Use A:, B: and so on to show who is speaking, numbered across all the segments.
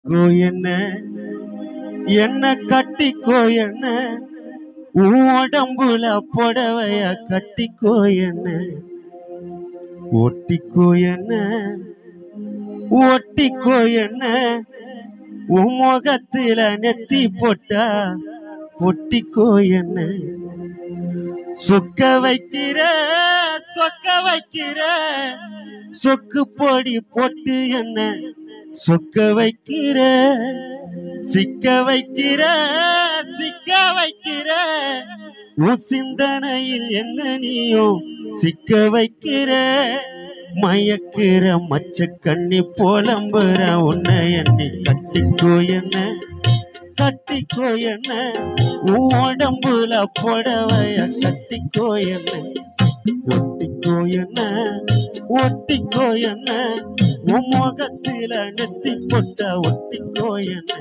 A: கட்டிக்கோ என்ன என்ன கட்டிக்கோ என்ன உன் உடம்புல புடவைய கட்டிக்கோ என்ன ஒட்டிக்கோ என்ன ஒட்டிக்கோ என்ன உன் முகத்துல நெத்தி போட்டா ஒட்டிக்கோ என்ன சொக்க வைக்கிற சொக்க வைக்கிற சொக்கு பொடி போட்டு என்ன சொக்க வைக்கிற சிக்க வைக்கிற சிக்க வைக்கிற உன் சிந்தனையில் என்ன நீயும் சிக்க வைக்கிற மயக்கிற மச்ச கண்ணி போலம்புற உன்னை என்னை கட்டிக்கோ என்ன கட்டிக்கோ என்ன உன் உடம்புல புடவைய கட்டிக்கோ என்ன ஒட்டிக்கோ என்ன ஒட்டிக்கோ என்ன உன் முகத்தில நெத்தி போட்ட ஒட்டிக்கோ என்ன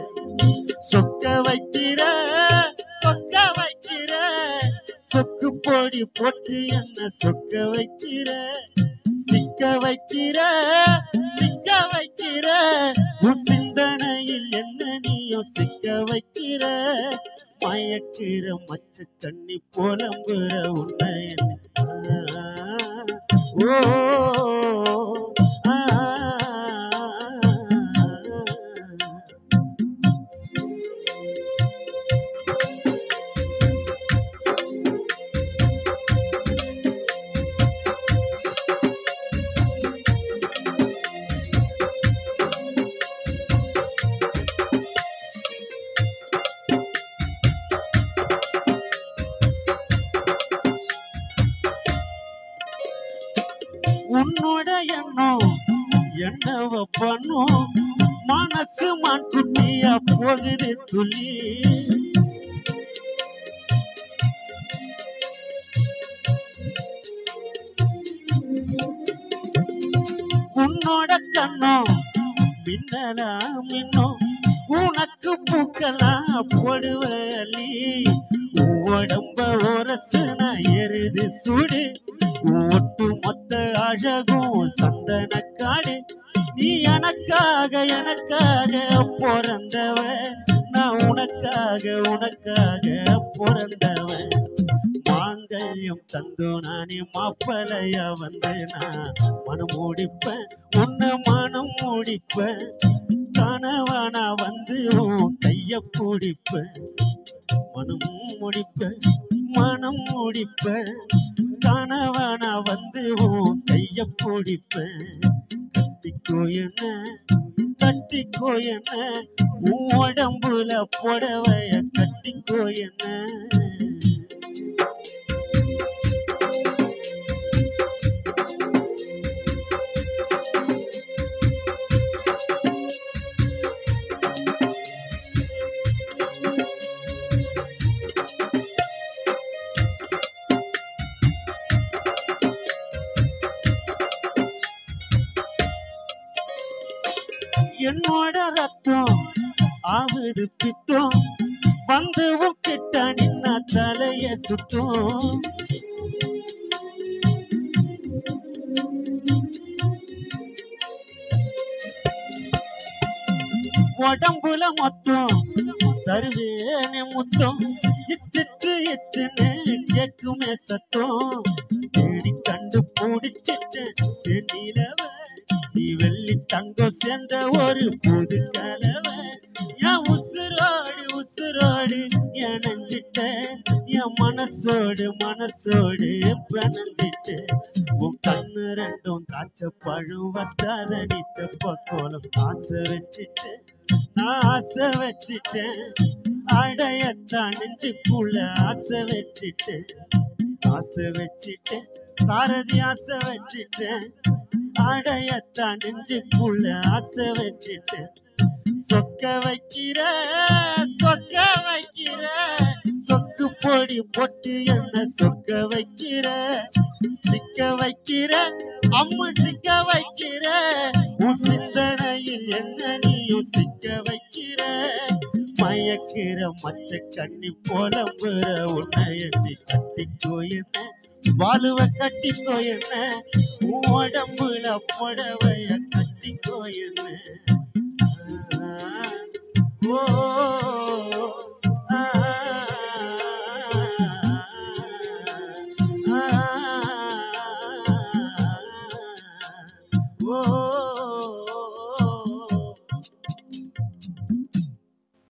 A: சொக்க வைக்கிற சொக்க வைக்கிற சொக்கு பொடி போட்டு என்ன சொக்க வைக்கிற சிக்க வைக்கிற சிக்க வைக்கிற உன் சிந்தனையில் என்ன நீயும் சிக்க வைக்கிற மயக்கிற மச்ச தண்ணி போலம்புற உன்னை ஓ உன்னோட எண்ணம் என்னவ பண்ணும் மனசு மாட்டுட்டியா போகுது துளி உன்னோட கண்ணம் மின்னலா மின்னும் உனக்கு பூக்கலாம் போடுவலி உடம்ப உரசு நான் எருது சுடு ஒட்டு மொத்த அழகும் சந்தன காடு நீ எனக்காக பிறந்தவ நான் உனக்காக பிறந்தவ மாங்கல்யம் தந்து நானே மாப்பிளையா வந்து நான் மனம் முடிப்பேன் உன்னை மனம் முடிப்பேன் கணவனா வந்து உன் கைய பிடிப்பேன் மனம் முடிப்பேன் கணவனா வந்து உன் கைய பிடிப்பேன் கட்டிக்கோ என்ன உன் உடம்புல புடவைய கட்டிக்கோ என்ன என்னோட ரத்தம் ஆகுது பித்தம் வந்து கிட்ட நின்ன தலைய சுத்தம் உடம்புல மொத்தம் தருவேனே முத்தம் இச்சுன்னு கேக்குமே சத்தம் தேடி கண்டு பிடிச்சிட்டு நிலவ நீ வெள்ளி தங்கம் சேர்ந்த ஒரு புது கலவை என் உசுரோடு இணைஞ்சிட்ட என் மனசோடு பிணைஞ்சிட்டு உன் கண்ணு ரெண்டும் காய்ச்ச பழம் வத்தாதடி தெப்ப கோலம் நான் ஆசை வச்சிட்டேன் அடையத்தான் நெஞ்சுக்குள்ள ஆசை வச்சிட்டேன் சாரதி ஆசை வச்சிட்டேன் அடையத்தான் நெஞ்சுக்குள்ள ஆசை வச்சிட்டேன் சொக்க வைக்கிற சொக்கு பொடி போட்டு என்ன சொக்க வைக்கிற சிக்க வைக்கிற அம்மு சிக்க வைக்கிற உன் சிந்தனையில் என்ன நீயும் சிக்க வைக்கிற மயக்கிற மச்ச கண்ணி போலம்புற உன்னை எண்ணி கட்டிக்கோ என்ன வாழுவ கட்டிக்கோ என்ன உடம்புல புடவைய கட்டிக்கோ என்ன